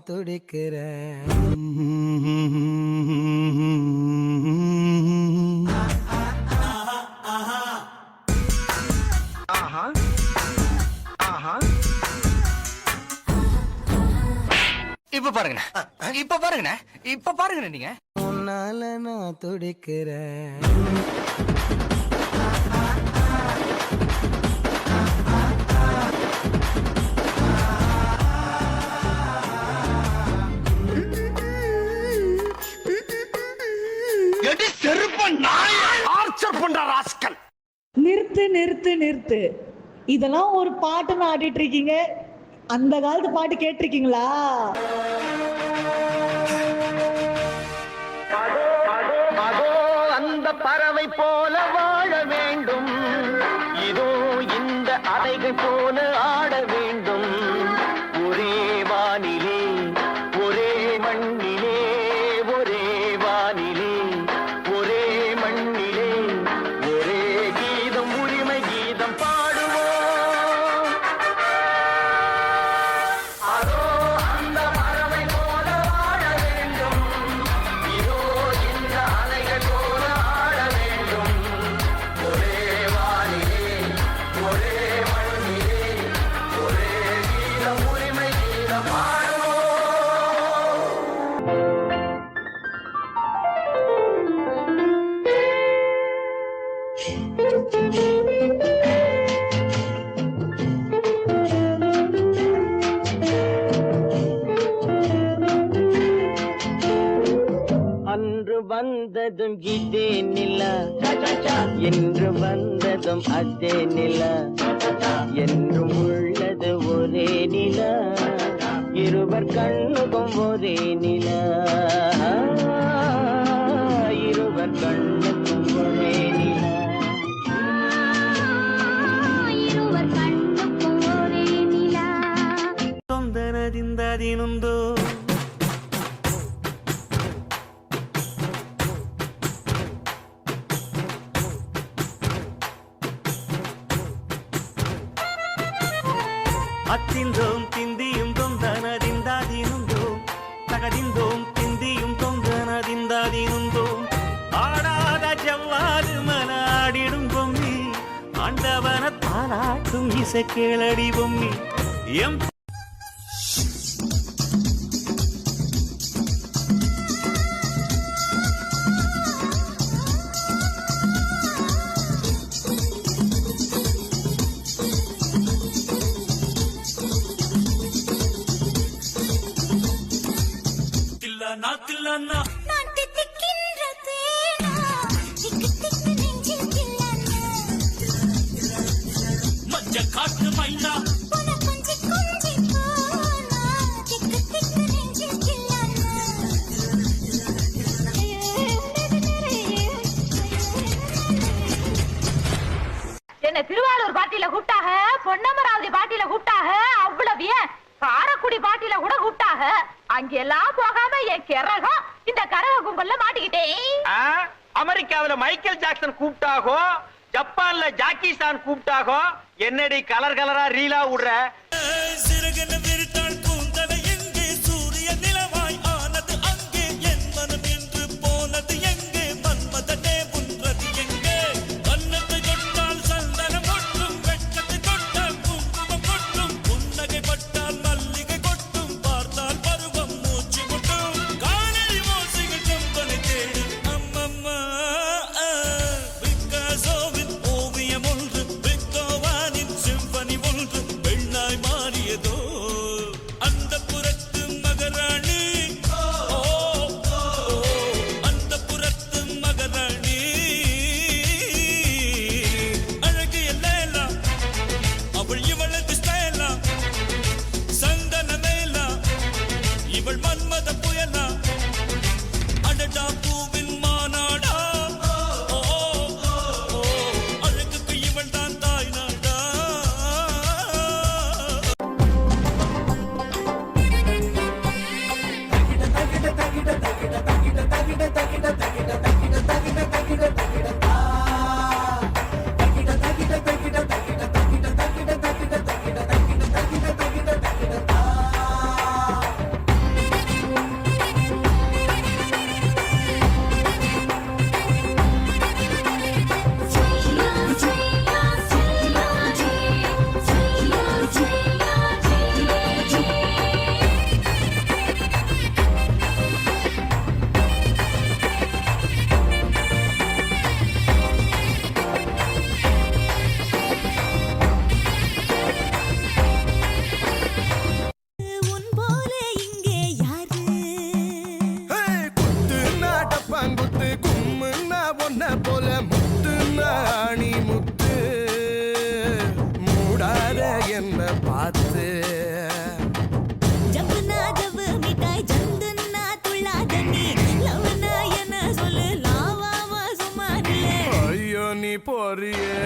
துடிக்கிறேன். இப்ப பாருங்க, இப்ப பாருங்க, இப்ப பாருங்க, நீங்க உன்னால நான் துடிக்கிறேன். நிறுத்து நிறுத்து நிறுத்து. இதெல்லாம் ஒரு பாட்டுன்னு ஆடிட்டு இருக்கீங்க. அந்த காலத்து பாட்டு கேட்டிருக்கீங்களா? அந்த பறவை போல வாழ வேண்டும், இதோ இந்த அலைகள் போல ஆட வேண்டும். ஒரே வானிலே ஒரே மண்ணிலே, ஒரே வானிலே ஒரே மண்ணிலே, ஒரே கீதம் உரிமை கீதம் பாடுவோம். அதோ அந்த பறவை போல வாழ வேண்டும், இதோ இந்த அலைகள் போல ஆட வேண்டும். ஒரே வானிலே ஒரே மண்ணிலே, ஒரே கீதம் உரிமை கீதம் பாடுவோம். அன்று வந்ததும் இதே நிலா, என்று வந்ததும் அதே நிலா, என்றும் உள்ளது ஒரே நிலா, இருவர் கண்ணுக்கும் ஒரே நிலா, இருவர் கண்ணுக்கும் ஒரே நிலா. இருவர் கண்ணுக்கும் ஒரே நிலா. ತೊಂದನದಿಂದದಿನೊಂದು അത്തിന്തോം തിന്തിയും തൊന്തനದಿಂದದಿനൊಂದು തകതിന്തോം തിന്തിയും തൊന്തനದಿಂದದಿനൊಂದು ஆடாத ஜவ்வாது மனாடிடும் பொம்மி ஆண்டவன தாலாட்டும் இசை கேளடி பொம்மி எம் நான் தித்திக்கின்ற தேனா, திக்கு திக்கு நெஞ்சில் கில்லன்னா. உன கொஞ்சி கொஞ்சி போனா, திக்கு திக்கு நெஞ்சில் கில்லன்னா. என்ன திருவாரூர் பாட்டியில கூப்பிட்டாக, பொன்னமராவதி பாட்டியில கூப்பிட்டாக, அவ்வளவு ஏன் காரக்குடி பாட்டியில கூட கூப்பிட்டாக. அங்கெல்லாம் போகாம என் கிறகம் இந்த கரக கும்பல்ல மாட்டிக்கிட்டேன். அமெரிக்காவில மைக்கேல் ஜாக்சன் கூப்பிட்டாகோ, ஜப்பான்ல ஜாக்கி சான் கூப்பிட்டாகோ, என்னடி கலர் கலரா ரீலா விடுற. காத்து ஜப்புனா ஜவ்வு மிட்டாய் ஜந்துன்னா துள்ளாத நீ லவ்னா என்ன சொல்லு லாவாவா சும்மா நில்லே ஐயோ நீ போறியே